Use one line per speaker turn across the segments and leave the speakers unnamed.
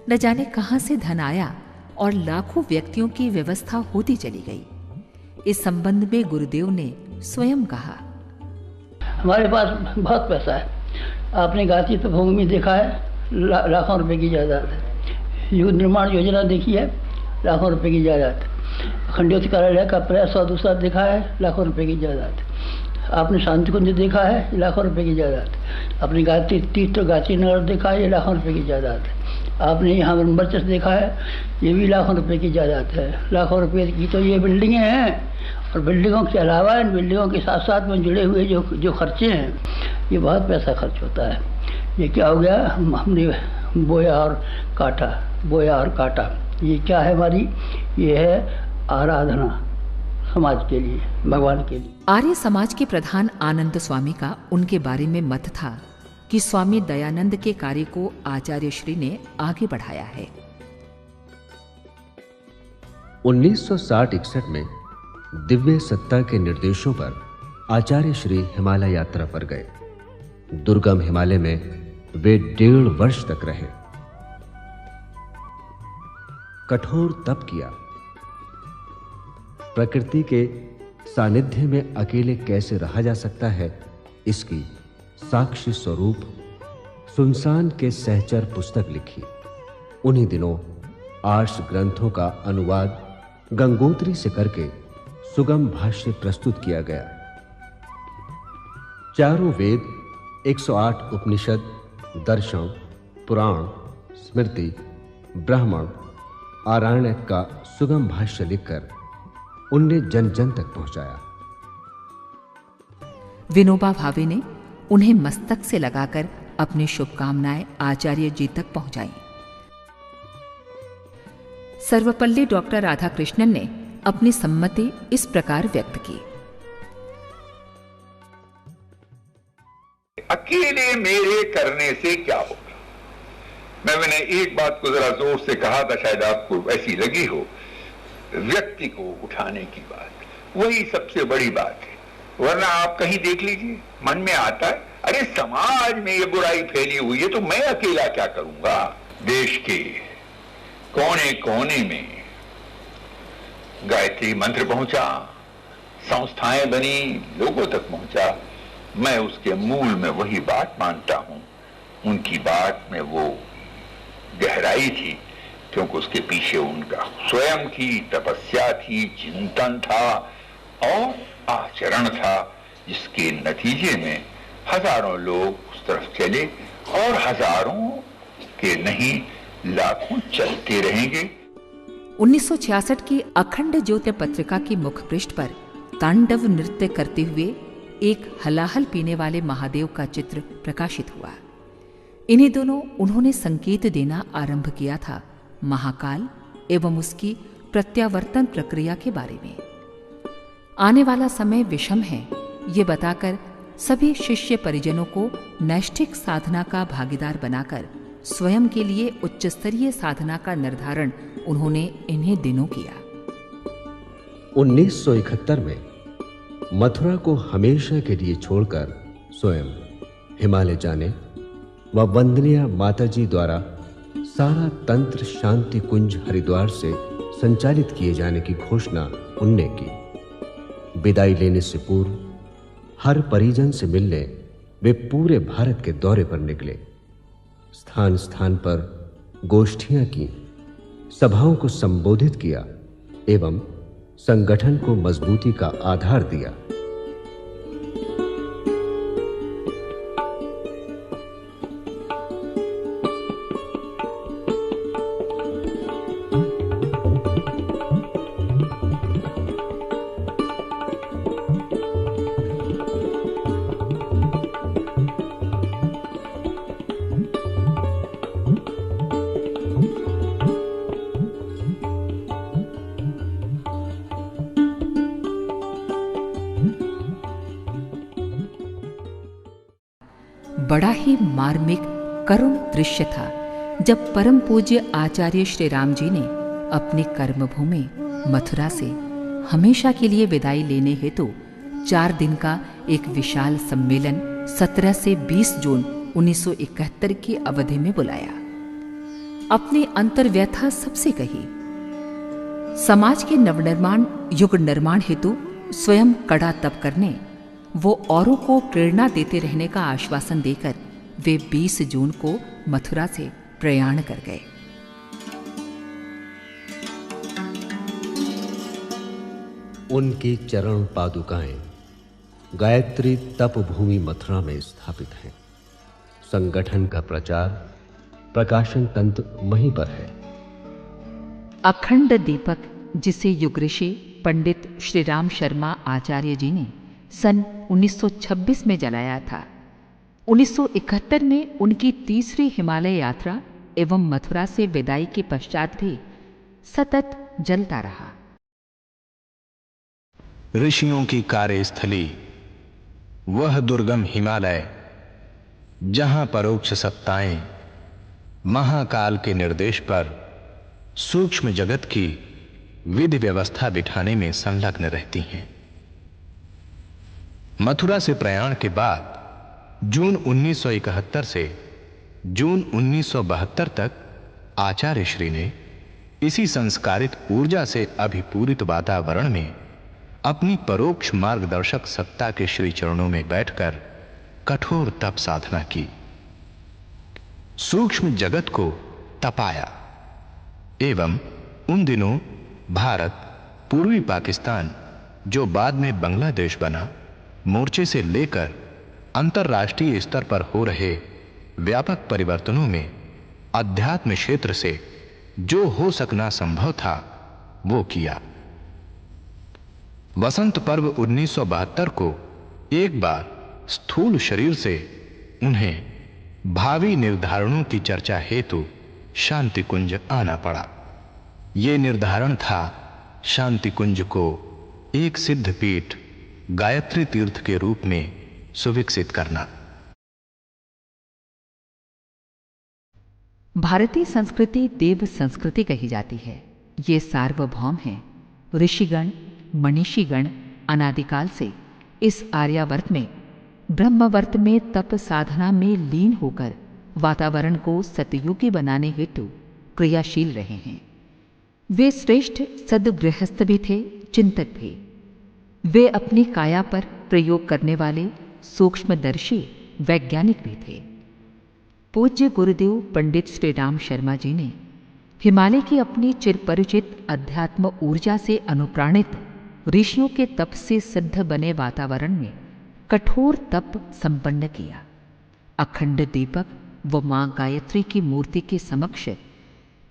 न जाने कहां से धन आया और लाखों व्यक्तियों की व्यवस्था होती चली गई। इस संबंध में गुरुदेव ने स्वयं कहा,
हमारे पास बहुत पैसा है। आपने गाती तो भूमि देखा है, लाखों रुपए की जायदाद है। युद्ध निर्माण योजना देखी है, लाखों रुपए की जायदाद। खंडोत कार्यालय का प्रयास और दूसरा देखा है, लाखों रुपए की जायदाद। आपने शांति कुंज देखा है, लाखों रुपए की जायदाद। आपने गायत्री तीर्थ गायत्री नगर देखा है, ये लाखों रुपए की जायदाद। आपने यहाँ वर्चस्व देखा है, ये भी लाखों रुपए की जायदाद है। लाखों रुपए की तो ये बिल्डिंगें हैं, और बिल्डिंगों के अलावा इन बिल्डिंगों के साथ साथ में जुड़े हुए जो खर्चे हैं, ये बहुत पैसा खर्च होता है। ये क्या हो गया, हमने बोया और काटा। ये क्या है हमारी, ये है आराधना समाज के लिए, भगवान के लिए।
आर्य समाज के प्रधान आनंद स्वामी का उनके बारे में मत था कि स्वामी दयानंद के कार्य को आचार्य श्री ने आगे बढ़ाया है।
1960-61 में दिव्य सत्ता के निर्देशों पर आचार्य श्री हिमालय यात्रा पर गए। दुर्गम हिमालय में वे 1.5 वर्ष तक रहे। कठोर तप किया। प्रकृति के सानिध्य में अकेले कैसे रहा जा सकता है, इसकी साक्षी स्वरूप सुनसान के सहचर पुस्तक लिखी। उन्हीं दिनों आर्ष ग्रंथों का अनुवाद गंगोत्री से करके सुगम भाष्य प्रस्तुत किया गया। चारों वेद, 108 उपनिषद, दर्शन, पुराण, स्मृति, ब्राह्मण, आरण्यक का सुगम भाष्य लिखकर उनने जन जन तक पहुंचाया।
विनोबा भावे ने उन्हें मस्तक से लगाकर अपनी शुभकामनाएं आचार्य जी तक पहुंचाई। सर्वपल्ली डॉक्टर राधाकृष्णन ने अपनी सम्मति इस प्रकार व्यक्त की,
अकेले मेरे करने से क्या होगा। मैंने एक बात को जरा जोर से कहा था, शायद आपको ऐसी लगी हो। व्यक्ति को उठाने की बात, वही सबसे बड़ी बात है। वरना आप कहीं देख लीजिए, मन में आता है, अरे समाज में ये बुराई फैली हुई है तो मैं अकेला क्या करूंगा। देश के कोने कोने में गायत्री मंत्र पहुंचा, संस्थाएं बनी, लोगों तक पहुंचा। मैं उसके मूल में वही बात मानता हूं। उनकी बात में वो गहराई थी, क्योंकि उसके पीछे उनका स्वयं की तपस्या थी, चिंतन था और आचरण था, जिसके नतीजे में हजारों लोग उस तरफ चले और हजारों के नहीं लाखों चलते रहेंगे।
1966 की अखंड ज्योति पत्रिका की मुख पृष्ठ पर तांडव नृत्य करते हुए एक हलाहल पीने वाले महादेव का चित्र प्रकाशित हुआ। इन्हीं दोनों उन्होंने संकेत देना आरंभ किया था महाकाल एवं उसकी प्रत्यावर्तन प्रक्रिया के बारे में। आने वाला समय विषम है, ये बताकर सभी शिष्य परिजनों को नैष्ठिक साधना का भागीदार बनाकर स्वयं के लिए उच्च स्तरीय साधना का निर्धारण उन्होंने इन्हीं दिनों किया।
1971 में मथुरा को हमेशा के लिए छोड़कर स्वयं हिमालय जाने व वंदनीय माताजी द्वारा सारा तंत्र शांति कुंज हरिद्वार से संचालित किए जाने की घोषणा उनने की। विदाई लेने से पूर्व हर परिजन से मिलने वे पूरे भारत के दौरे पर निकले। स्थान स्थान पर गोष्ठियां की, सभाओं को संबोधित किया एवं संगठन को मजबूती का आधार दिया।
बड़ा ही मार्मिक करुण दृश्य था जब परम पूज्य आचार्य श्री राम जी ने अपनी कर्मभूमि मथुरा से हमेशा के लिए विदाई लेने हेतु 4 दिन का एक विशाल सम्मेलन 17 से 20 जून 1971 की अवधि में बुलाया। अपनी अंतर्व्यथा सबसे कही। समाज के नवनिर्माण युग निर्माण हेतु स्वयं कड़ा तप करने, वो औरों को प्रेरणा देते रहने का आश्वासन देकर वे 20 जून को मथुरा से प्रयाण कर गए।
उनकी चरण पादुकाएं गायत्री तप भूमि मथुरा में स्थापित हैं। संगठन का प्रचार प्रकाशन तंत्र वहीं पर है।
अखंड दीपक, जिसे युग ऋषि पंडित श्री राम शर्मा आचार्य जी ने सन 1926 में जलाया था, 1971 में उनकी तीसरी हिमालय यात्रा एवं मथुरा से विदाई के पश्चात भी सतत जलता रहा।
ऋषियों की कार्यस्थली वह दुर्गम हिमालय, जहां परोक्ष सत्ताएं महाकाल के निर्देश पर सूक्ष्म जगत की विधि व्यवस्था बिठाने में संलग्न रहती हैं। मथुरा से प्रयाण के बाद जून 1971 से जून 1972 तक आचार्य श्री ने इसी संस्कारित ऊर्जा से अभिपूरित वातावरण में अपनी परोक्ष मार्गदर्शक सत्ता के श्री चरणों में बैठकर कठोर तप साधना की। सूक्ष्म जगत को तपाया एवं उन दिनों भारत, पूर्वी पाकिस्तान, जो बाद में बांग्लादेश बना, मोर्चे से लेकर अंतरराष्ट्रीय स्तर पर हो रहे व्यापक परिवर्तनों में अध्यात्म क्षेत्र से जो हो सकना संभव था वो किया। वसंत पर्व 1972 को एक बार स्थूल शरीर से उन्हें भावी निर्धारणों की चर्चा हेतु शांति कुंज आना पड़ा। ये निर्धारण था शांति कुंज को एक सिद्ध पीठ गायत्री तीर्थ के रूप में सुविकसित करना।
भारतीय संस्कृति देव संस्कृति कही जाती है। ये सार्वभौम है। ऋषिगण, मनीषीगण अनादिकाल से इस आर्यावर्त में, ब्रह्मवर्त में तप साधना में लीन होकर वातावरण को सतयुगी बनाने हेतु क्रियाशील रहे हैं। वे श्रेष्ठ सद्गृहस्थ भी थे, चिंतक भी। वे अपनी काया पर प्रयोग करने वाले सूक्ष्मदर्शी वैज्ञानिक भी थे। पूज्य गुरुदेव पंडित श्री राम शर्मा जी ने हिमालय की अपनी चिरपरिचित अध्यात्म ऊर्जा से अनुप्राणित ऋषियों के तप से सिद्ध बने वातावरण में कठोर तप संपन्न किया। अखंड दीपक व मां गायत्री की मूर्ति के समक्ष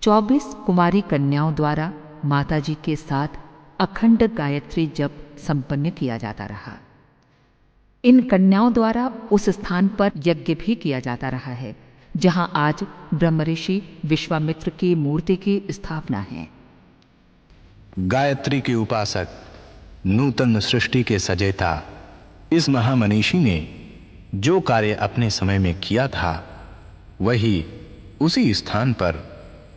24 कुमारी कन्याओं द्वारा माताजी के साथ अखंड गायत्री जप संपन्न किया जाता रहा। इन कन्याओं द्वारा उस स्थान पर यज्ञ भी किया जाता रहा है जहां आज ब्रह्मऋषि विश्वामित्र की मूर्ति की स्थापना है।
गायत्री के उपासक, नूतन सृष्टि के सजेता इस महामनीषी ने जो कार्य अपने समय में किया था, वही उसी स्थान पर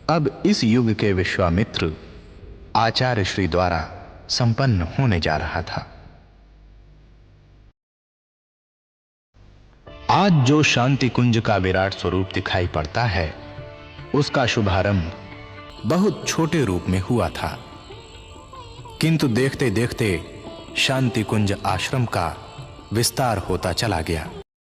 अब इस युग के विश्वामित्र आचार्य श्री द्वारा संपन्न होने जा रहा था। आज जो शांति कुंज का विराट स्वरूप दिखाई पड़ता है, उसका शुभारंभ बहुत छोटे रूप में हुआ था, किंतु देखते देखते शांति कुंज आश्रम का विस्तार होता चला गया।